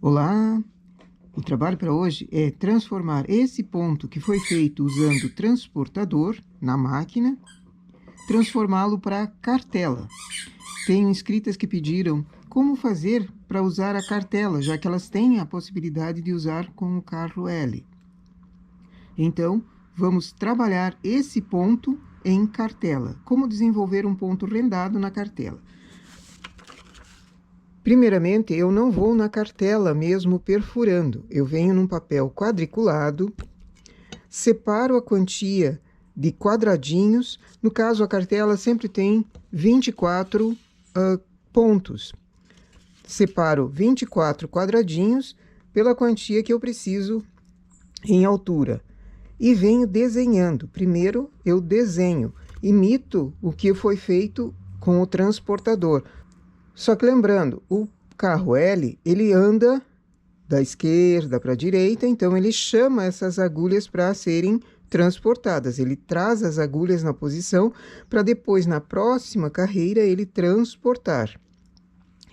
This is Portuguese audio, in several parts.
Olá! O trabalho para hoje é transformar esse ponto que foi feito usando o transportador na máquina, transformá-lo para cartela. Tenho inscritas que pediram como fazer para usar a cartela, já que elas têm a possibilidade de usar com o carro L. Então, vamos trabalhar esse ponto em cartela. Como desenvolver um ponto rendado na cartela? Primeiramente, eu não vou na cartela mesmo perfurando. Eu venho num papel quadriculado, separo a quantia de quadradinhos. No caso, a cartela sempre tem 24 pontos. Separo 24 quadradinhos pela quantia que eu preciso em altura. E venho desenhando. Primeiro, eu desenho, imito o que foi feito com o transportador. Só que lembrando, o carro L, ele anda da esquerda para a direita, então ele chama essas agulhas para serem transportadas. Ele traz as agulhas na posição para depois, na próxima carreira, ele transportar.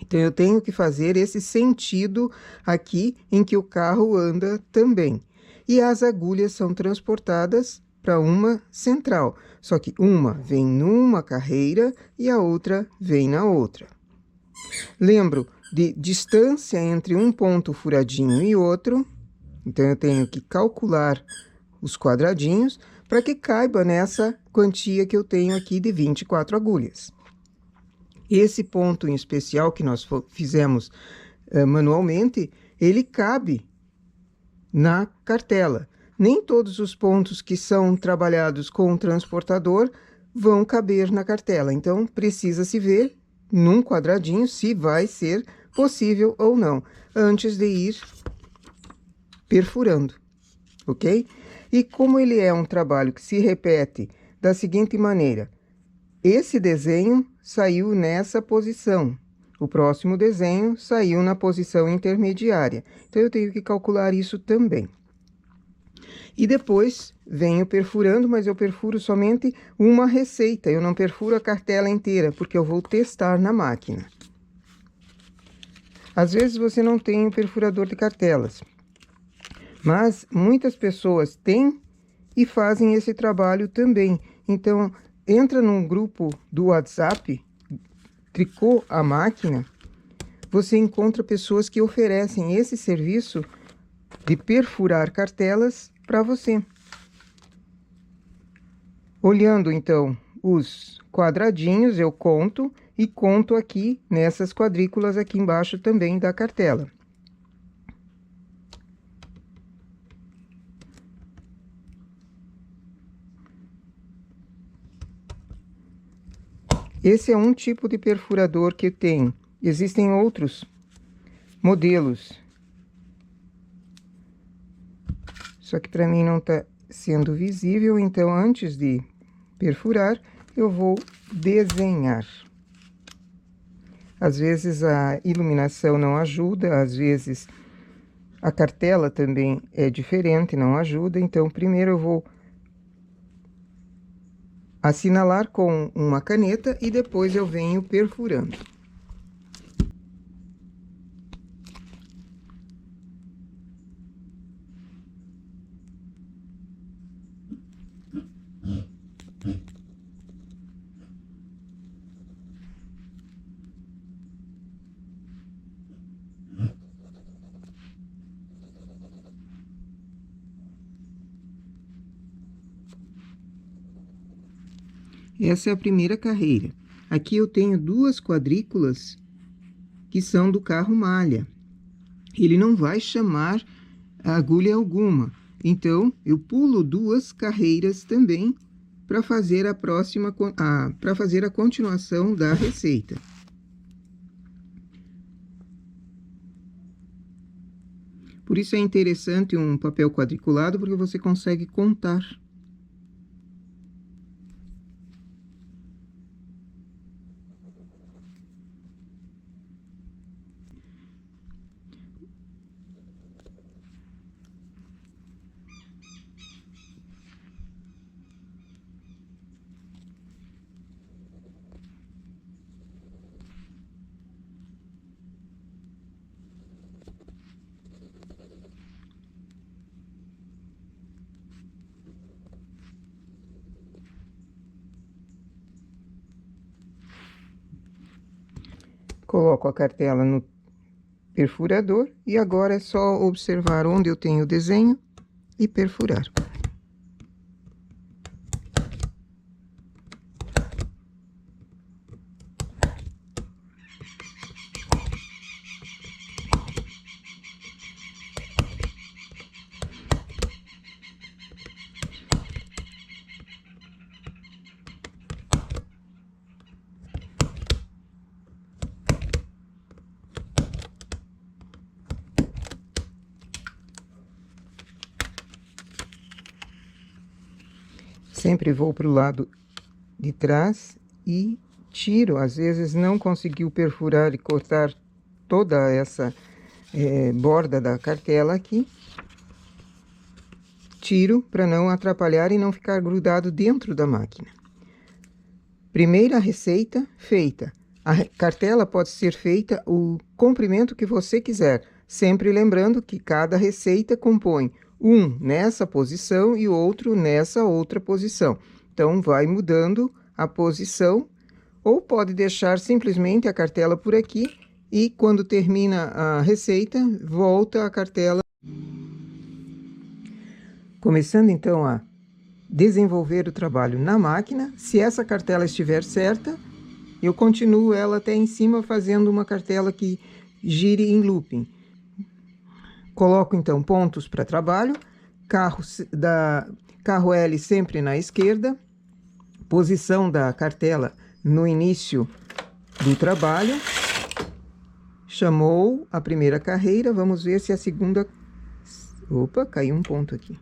Então, eu tenho que fazer esse sentido aqui em que o carro anda também. E as agulhas são transportadas para uma central, só que uma vem numa carreira e a outra vem na outra. Lembro de distância entre um ponto furadinho e outro, então eu tenho que calcular os quadradinhos para que caiba nessa quantia que eu tenho aqui de 24 agulhas. Esse ponto em especial que nós fizemos manualmente, ele cabe na cartela. Nem todos os pontos que são trabalhados com o transportador vão caber na cartela, então precisa se ver num quadradinho se vai ser possível ou não, antes de ir perfurando, ok? E como ele é um trabalho que se repete da seguinte maneira, esse desenho saiu nessa posição, o próximo desenho saiu na posição intermediária, então eu tenho que calcular isso também. E depois venho perfurando, mas eu perfuro somente uma receita, eu não perfuro a cartela inteira, porque eu vou testar na máquina. Às vezes você não tem um perfurador de cartelas, mas muitas pessoas têm e fazem esse trabalho também. Então, entra num grupo do WhatsApp, Tricô a Máquina, você encontra pessoas que oferecem esse serviço de perfurar cartelas para você. Olhando, então, os quadradinhos, eu conto e conto aqui nessas quadrículas aqui embaixo também da cartela. Esse é um tipo de perfurador que tem. Existem outros modelos. Só que para mim não está sendo visível, então antes de perfurar, eu vou desenhar. Às vezes a iluminação não ajuda, às vezes a cartela também é diferente, não ajuda. Então, primeiro eu vou assinalar com uma caneta e depois eu venho perfurando. Essa é a primeira carreira. Aqui eu tenho duas quadrículas que são do carro malha. Ele não vai chamar agulha alguma. Então, eu pulo duas carreiras também para fazer para fazer a continuação da receita. Por isso é interessante um papel quadriculado, porque você consegue contar. Coloco a cartela no perfurador e agora é só observar onde eu tenho o desenho e perfurar. Sempre vou para o lado de trás e tiro. Às vezes não conseguiu perfurar e cortar toda essa borda da cartela aqui. Tiro para não atrapalhar e não ficar grudado dentro da máquina. Primeira receita feita. A cartela pode ser feita o comprimento que você quiser, sempre lembrando que cada receita compõe um nessa posição e outro nessa outra posição. Então, vai mudando a posição, ou pode deixar simplesmente a cartela por aqui e quando termina a receita, volta a cartela. Começando então a desenvolver o trabalho na máquina. Se essa cartela estiver certa, eu continuo ela até em cima fazendo uma cartela que gire em looping. Coloco então pontos para trabalho, carro L sempre na esquerda, posição da cartela no início do trabalho. Chamou a primeira carreira, vamos ver se a segunda... Opa, caiu um ponto aqui.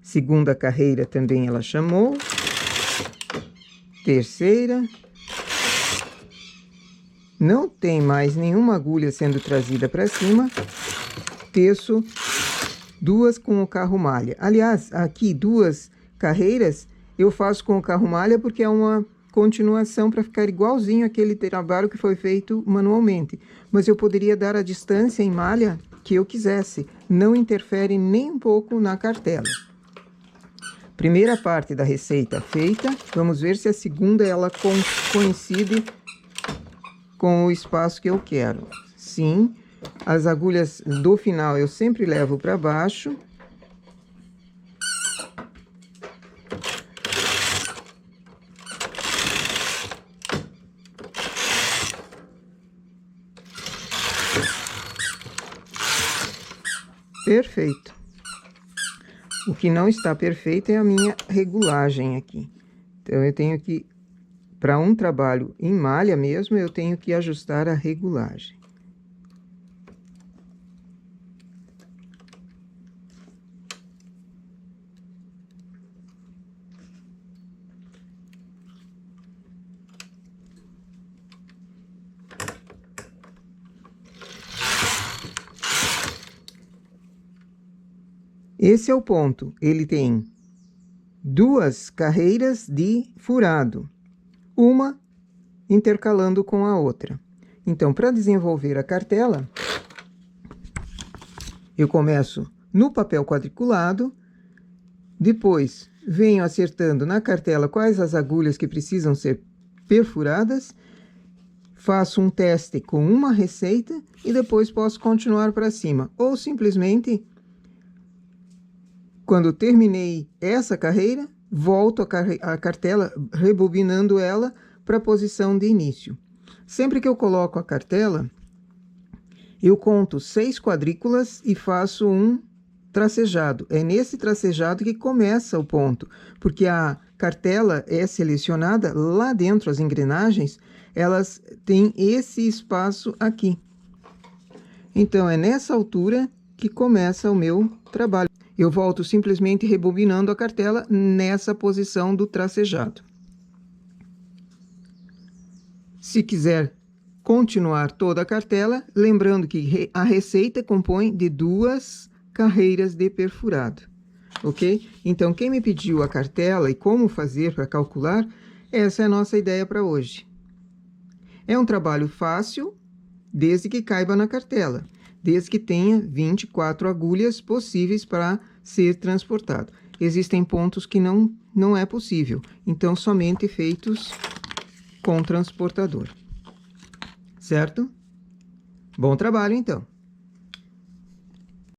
Segunda carreira também ela chamou. Terceira. Não tem mais nenhuma agulha sendo trazida para cima. Teço duas com o carro malha. Aliás, aqui duas carreiras eu faço com o carro malha porque é uma continuação para ficar igualzinho aquele trabalho que foi feito manualmente. Mas eu poderia dar a distância em malha que eu quisesse. Não interfere nem um pouco na cartela. Primeira parte da receita feita, vamos ver se a segunda ela coincide com o espaço que eu quero. Sim, as agulhas do final eu sempre levo para baixo. Perfeito. O que não está perfeito é a minha regulagem aqui. Então, eu tenho que, para um trabalho em malha mesmo, eu tenho que ajustar a regulagem. Esse é o ponto. Ele tem duas carreiras de furado, uma intercalando com a outra. Então, para desenvolver a cartela, eu começo no papel quadriculado, depois venho acertando na cartela quais as agulhas que precisam ser perfuradas, faço um teste com uma receita e depois posso continuar para cima, ou simplesmente... Quando terminei essa carreira, volto a cartela, rebobinando ela para a posição de início. Sempre que eu coloco a cartela, eu conto 6 quadrículas e faço um tracejado. É nesse tracejado que começa o ponto, porque a cartela é selecionada lá dentro, as engrenagens, elas têm esse espaço aqui. Então, é nessa altura que começa o meu trabalho. Eu volto simplesmente rebobinando a cartela nessa posição do tracejado. Se quiser continuar toda a cartela, lembrando que a receita compõe de 2 carreiras de perfurado, ok? Então, quem me pediu a cartela e como fazer para calcular, essa é a nossa ideia para hoje. É um trabalho fácil, desde que caiba na cartela, desde que tenha 24 agulhas possíveis para ser transportado. Existem pontos que não é possível, então somente feitos com transportador. Certo? Bom trabalho, então!